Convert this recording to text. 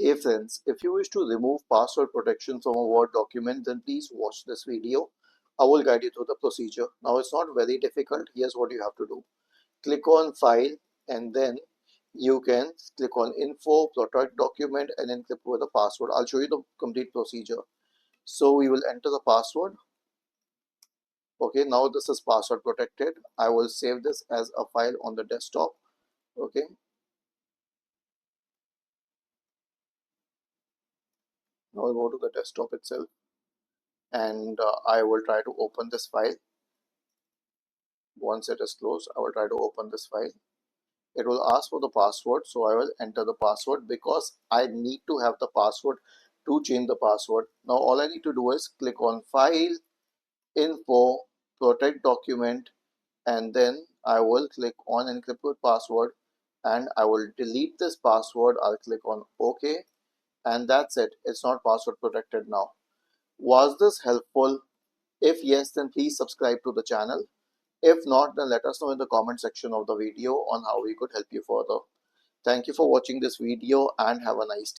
Hey friends, if you wish to remove password protection from a Word document, then please watch this video. I will guide you through the procedure. Now it's not very difficult. Here's what you have to do. Click on File and then you can click on Info, Protect Document and then click with the password. I'll show you the complete procedure. So we will enter the password. Okay, now this is password protected. I will save this as a file on the desktop. Okay, now I'll go to the desktop itself and I will try to open this file. Once it is closed, I will try to open this file. It will ask for the password, so I will enter the password because I need to have the password to change the password. Now all I need to do is click on File, Info, Protect Document, and then I will click on Encrypt with Password and I will delete this password. I'll click on OK and that's it. It's not password protected now. Was this helpful? If yes, then please subscribe to the channel. If not, then let us know in the comment section of the video on how we could help you further. Thank you for watching this video and have a nice day.